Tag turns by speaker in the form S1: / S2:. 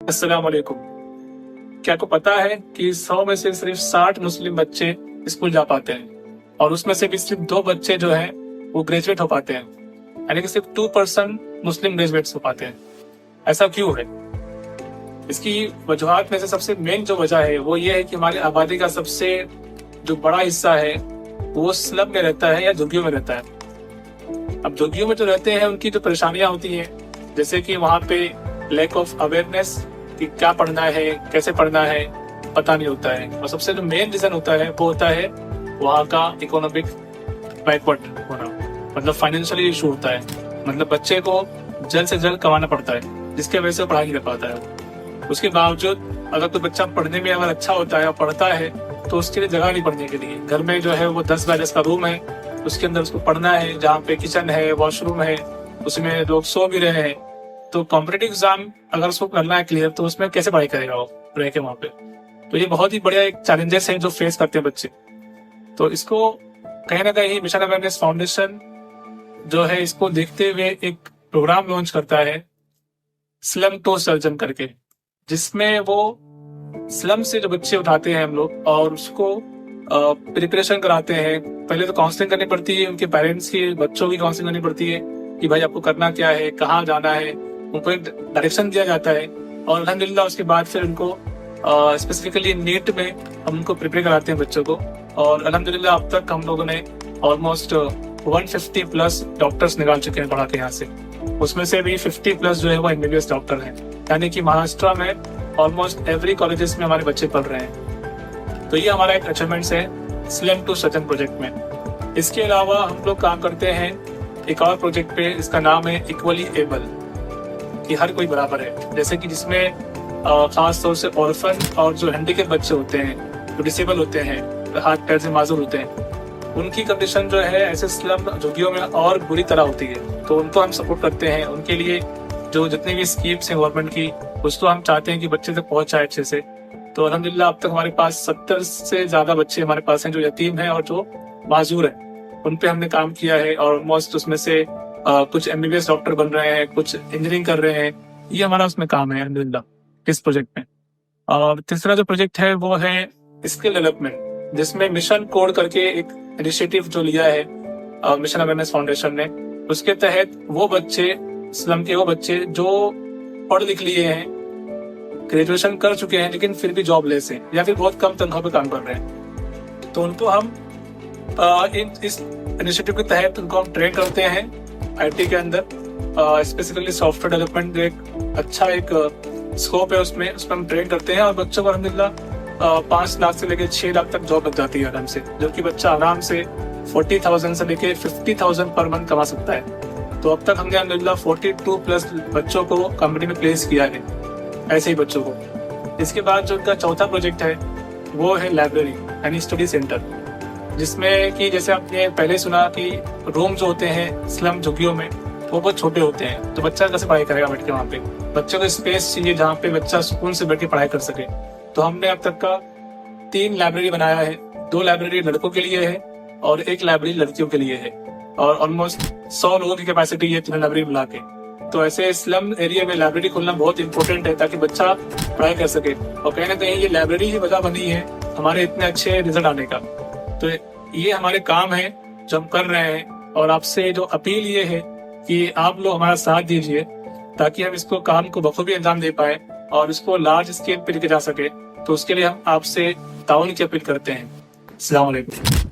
S1: अस्सलाम वालेकुम। क्या आपको पता है कि 100 में से सिर्फ 60 मुस्लिम बच्चे स्कूल जा पाते हैं और उसमें से भी सिर्फ 2 बच्चे जो हैं वो ग्रेजुएट हो पाते हैं, यानी कि सिर्फ 2% मुस्लिम ग्रेजुएट्स हो पाते हैं। ऐसा क्यों है? इसकी वजूहात में से सबसे मेन जो वजह है वो ये है कि हमारी आबादी का सबसे जो बड़ा हिस्सा है वो स्लम में रहता है या झुग्गियों में रहता है। अब झुग्गियों में जो रहते हैं उनकी जो परेशानियां होती हैं, जैसे कि वहाँ पे लैक ऑफ अवेयरनेस कि क्या पढ़ना है, कैसे पढ़ना है, पता नहीं होता है। और सबसे जो मेन रीजन होता है वो होता है वहाँ का इकोनॉमिक बैकवर्ड होना, मतलब फाइनेंशियली इशू होता है। मतलब बच्चे को जल्द से जल्द कमाना पड़ता है, जिसकी वजह से पढ़ाई नहीं कर पाता है। उसके बावजूद अगर कोई बच्चा पढ़ने में अगर अच्छा होता है और पढ़ता है तो उसके लिए जगह नहीं पढ़ने के लिए। घर में जो है वो 10 बाय 10 का रूम है, उसके अंदर उसको पढ़ना है, जहाँ पे किचन है, वॉशरूम है, उसमें लोग सो भी रहे हैं। तो कॉम्पिटिटिव एग्जाम अगर उसको करना है क्लियर, तो उसमें कैसे पढ़ाई करेगा वो रह के वहाँ पे। तो ये बहुत ही बढ़िया एक चैलेंजेस है जो फेस करते हैं बच्चे। तो इसको कहीं ना कहीं मिशन अवेयरनेस फाउंडेशन जो है इसको देखते हुए एक प्रोग्राम लॉन्च करता है स्लम टू सर्जन करके, जिसमें वो स्लम से जो बच्चे उठाते हैं हम लोग और उसको प्रिपरेशन कराते हैं। पहले तो काउंसलिंग करनी पड़ती है, उनके पेरेंट्स की, बच्चों की काउंसलिंग करनी पड़ती है कि भाई आपको करना क्या है, कहाँ जाना है, उनको एक डायरेक्शन दिया जाता है। और अल्हम्दुलिल्लाह उसके बाद फिर उनको स्पेसिफिकली नीट में हम उनको प्रिपेयर कराते हैं बच्चों को। और अल्हम्दुलिल्लाह अब तक हम लोगों ने ऑलमोस्ट 150 प्लस डॉक्टर्स निकाल चुके हैं पढ़ा के यहाँ से। उसमें से भी 50 प्लस जो है वो MBBS डॉक्टर हैं, यानी कि महाराष्ट्र में ऑलमोस्ट एवरी कॉलेजेस में हमारे बच्चे पढ़ रहे हैं। तो ये हमारा एक अचीवमेंट है स्लम टू सर्जन प्रोजेक्ट में। इसके अलावा हम लोग काम करते हैं एक और प्रोजेक्ट पे, इसका नाम है इक्वली एबल, कि हर कोई बराबर है। जैसे कि जिसमें खास तौर से ऑर्फन और जो हैंडीकैप बच्चे होते हैं, जो डिसेबल होते हैं, हाथ पैर से माजूर होते हैं, उनकी कंडीशन जो है ऐसे स्लम झुग्गियों में और बुरी तरह होती है। तो उनको हम सपोर्ट करते हैं। उनके लिए जो जितनी भी स्कीम्स हैं गवर्नमेंट की, उसको हम चाहते हैं कि बच्चे तक पहुंच जाए अच्छे से। तो अल्हम्दुलिल्लाह अब तक हमारे पास 70 से ज्यादा बच्चे हमारे पास हैं जो यतीम हैं और जो माजूर हैं। उन पे हमने काम किया है और ऑलमोस्ट उसमें से कुछ MBBS डॉक्टर बन रहे हैं, कुछ इंजीनियरिंग कर रहे हैं। ये हमारा उसमें काम है अल्हम्दुलिल्लाह इस प्रोजेक्ट में। और तीसरा जो प्रोजेक्ट है वो है स्किल डेवलपमेंट, जिसमें मिशन कोड करके एक इनिशिएटिव जो लिया है मिशन अवेयरनेस फाउंडेशन ने। उसके तहत वो बच्चे, स्लम के वो बच्चे जो पढ़ लिख लिए हैं, ग्रेजुएशन कर चुके हैं, लेकिन फिर भी जॉबलेस हैं या फिर बहुत कम तनख्वाह पे काम कर रहे हैं, तो उनको हम इस इनिशिएटिव के तहत उनको हम ट्रेन करते हैं IT के अंदर। स्पेसिफिकली सॉफ्टवेयर डेवलपमेंट एक अच्छा एक स्कोप है, उसमें हम ट्रेन करते हैं और बच्चों को अल्हम्दुलिल्लाह 5 लाख से लेकर 6 लाख तक जॉब लग जाती है आराम से, जबकि बच्चा आराम से 40,000 से लेकर 50,000 पर मंथ कमा सकता है। तो अब तक हमने अल्हम्दुलिल्लाह 42 प्लस बच्चों को कंपनी में प्लेस किया है, ऐसे ही बच्चों को। इसके बाद जो उनका चौथा प्रोजेक्ट है वो है लाइब्रेरी यानी स्टडी सेंटर, जिसमें कि जैसे आपने पहले सुना कि रूम जो होते हैं स्लम झुग्गियों में वो बहुत छोटे होते हैं, तो बच्चा कैसे पढ़ाई करेगा बैठ के वहाँ पे। बच्चों को स्पेस चाहिए जहाँ पे बच्चा सुकून से बैठ के पढ़ाई कर सके। तो हमने अब तक का 3 लाइब्रेरी बनाया है। 2 लाइब्रेरी लड़कों के लिए है और 1 लाइब्रेरी लड़कियों के लिए है। और ऑलमोस्ट 100 लोगों की कैपेसिटी है 3 लाइब्रेरी मिला के। तो ऐसे स्लम एरिया में लाइब्रेरी खोलना बहुत इंपॉर्टेंट है ताकि बच्चा पढ़ाई कर सके। और कहीं ना कहीं ये लाइब्रेरी ही वजह बनी है हमारे इतने अच्छे रिजल्ट आने का। तो ये हमारे काम है जो हम कर रहे हैं। और आपसे जो अपील ये है कि आप लोग हमारा साथ दीजिए ताकि हम इसको काम को बखूबी अंजाम दे पाए और इसको लार्ज स्केल पे लेके जा सके। तो उसके लिए हम आपसे ताउन की अपील करते हैं। अस्सलाम वालेकुम।